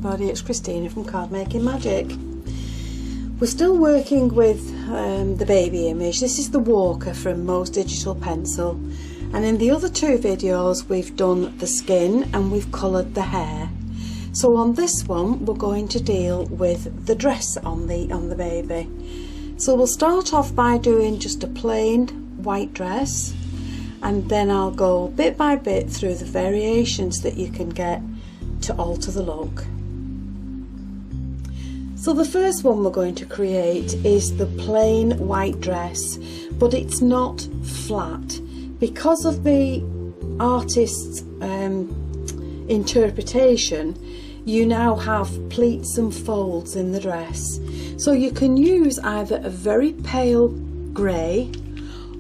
everybody, it's Christina from Card Making Magic. We're still working with the baby image. This is the walker from Mo's Digital Pencil, and in the other two videos we've done the skin and we've coloured the hair. So on this one we're going to deal with the dress on the baby. So we'll start off by doing just a plain white dress, and then I'll go bit by bit through the variations that you can get to alter the look. So the first one we're going to create is the plain white dress, but it's not flat. Because of the artist's interpretation, you now have pleats and folds in the dress. So you can use either a very pale grey,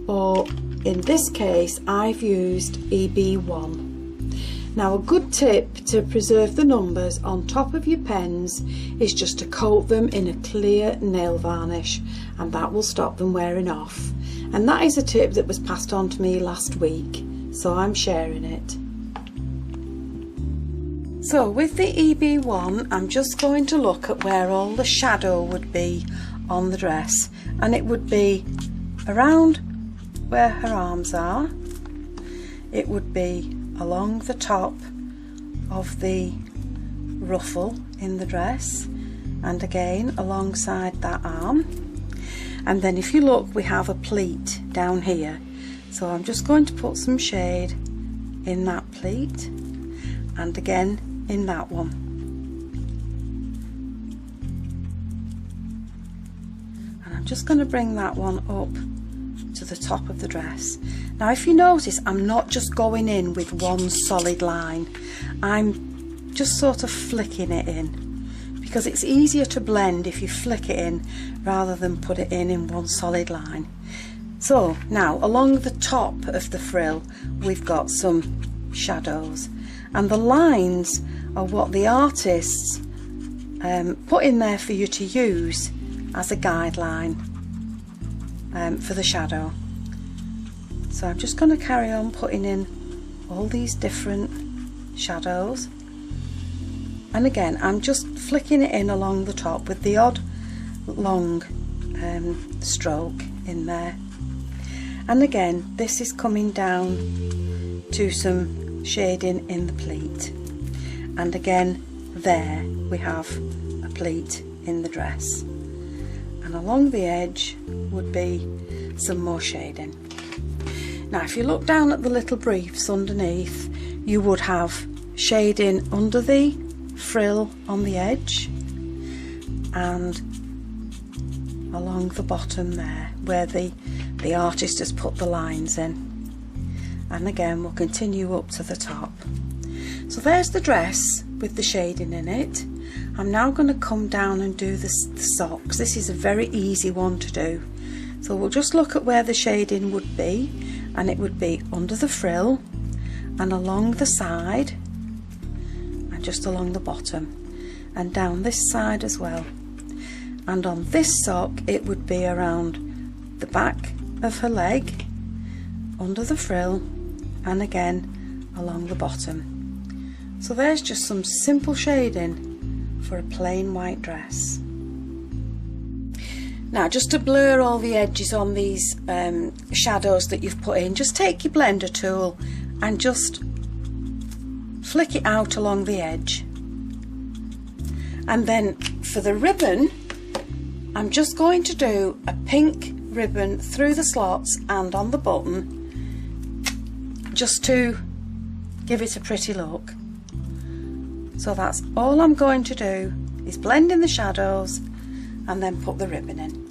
or in this case I've used EB1. Now a good tip to preserve the numbers on top of your pens is just to coat them in a clear nail varnish, and that will stop them wearing off. And that is a tip that was passed on to me last week, so I'm sharing it. So with the EB1 I'm just going to look at where all the shadow would be on the dress, and it would be around where her arms are. It would be along the top of the ruffle in the dress, and again alongside that arm. And then if you look, we have a pleat down here, so I'm just going to put some shade in that pleat and again in that one. And I'm just going to bring that one up to the top of the dress. Now if you notice, I'm not just going in with one solid line, I'm just sort of flicking it in, because it's easier to blend if you flick it in rather than put it in one solid line. So now along the top of the frill we've got some shadows, and the lines are what the artists put in there for you to use as a guideline for the shadow. So I'm just going to carry on putting in all these different shadows, and again I'm just flicking it in along the top with the odd long stroke in there. And again this is coming down to some shading in the pleat, and again there we have a pleat in the dress, and along the edge would be some more shading. Now if you look down at the little briefs underneath, you would have shading under the frill on the edge and along the bottom there where the artist has put the lines in, and again we'll continue up to the top. So there's the dress with the shading in it. I'm now going to come down and do the socks. This is a very easy one to do. So we'll just look at where the shading would be, and it would be under the frill and along the side and just along the bottom and down this side as well. And on this sock it would be around the back of her leg, under the frill, and again along the bottom. So there's just some simple shading for a plain white dress. Now just to blur all the edges on these shadows that you've put in, just take your blender tool and just flick it out along the edge. And then for the ribbon, I'm just going to do a pink ribbon through the slots and on the button, just to give it a pretty look. So that's all I'm going to do, is blend in the shadows and then put the ribbon in.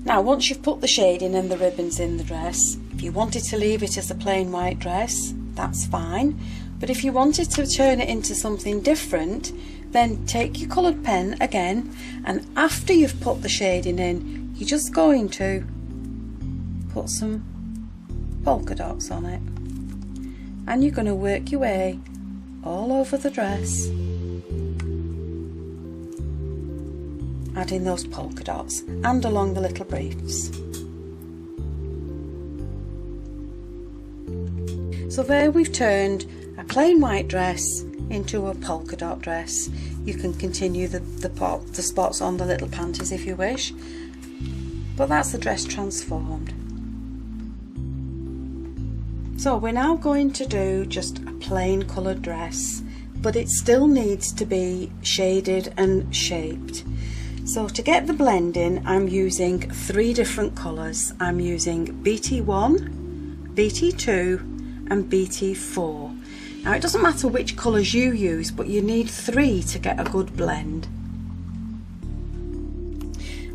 Now once you've put the shading and the ribbons in the dress, if you wanted to leave it as a plain white dress, that's fine, but if you wanted to turn it into something different, then take your coloured pen again, and after you've put the shading in, you're just going to put some polka dots on it, and you're going to work your way all over the dress, adding those polka dots and along the little briefs. So there we've turned a plain white dress into a polka dot dress. You can continue the spots on the little panties if you wish, but that's the dress transformed. So we're now going to do just a plain coloured dress, but it still needs to be shaded and shaped. So to get the blend in, I'm using 3 different colours. I'm using BT1, BT2 and BT4. Now it doesn't matter which colours you use, but you need 3 to get a good blend.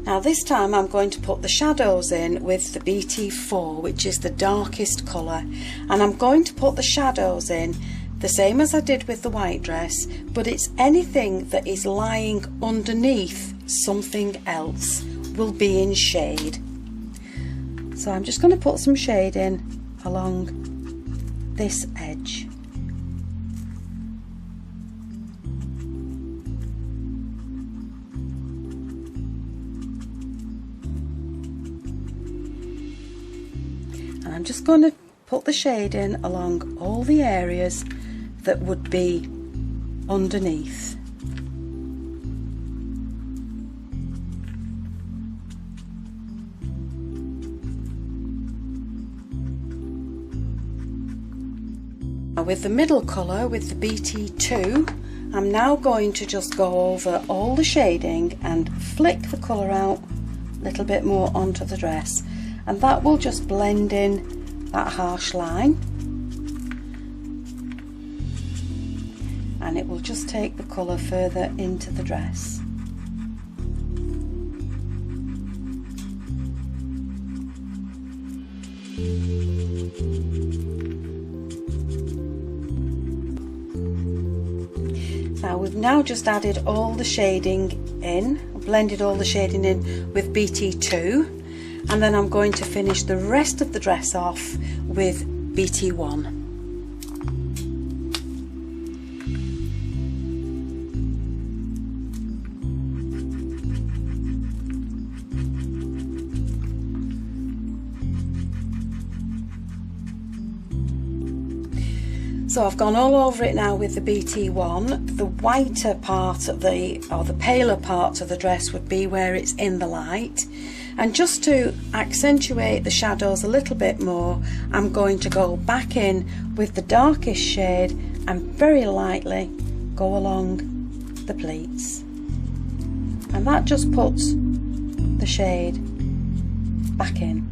Now this time I'm going to put the shadows in with the BT4, which is the darkest colour, and I'm going to put the shadows in the same as I did with the white dress, but it's anything that is lying underneath something else will be in shade. So I'm just going to put some shade in along this edge. And I'm just going to put the shade in along all the areas that would be underneath. Now with the middle colour, with the BT2, I'm now going to just go over all the shading and flick the colour out a little bit more onto the dress, and that will just blend in that harsh line, and it will just take the colour further into the dress. Now we've now just added all the shading in, blended all the shading in with BT2, and then I'm going to finish the rest of the dress off with BT1. So I've gone all over it now with the BT1. The whiter part of the paler part of the dress would be where it's in the light. And just to accentuate the shadows a little bit more, I'm going to go back in with the darkest shade and very lightly go along the pleats. And that just puts the shade back in.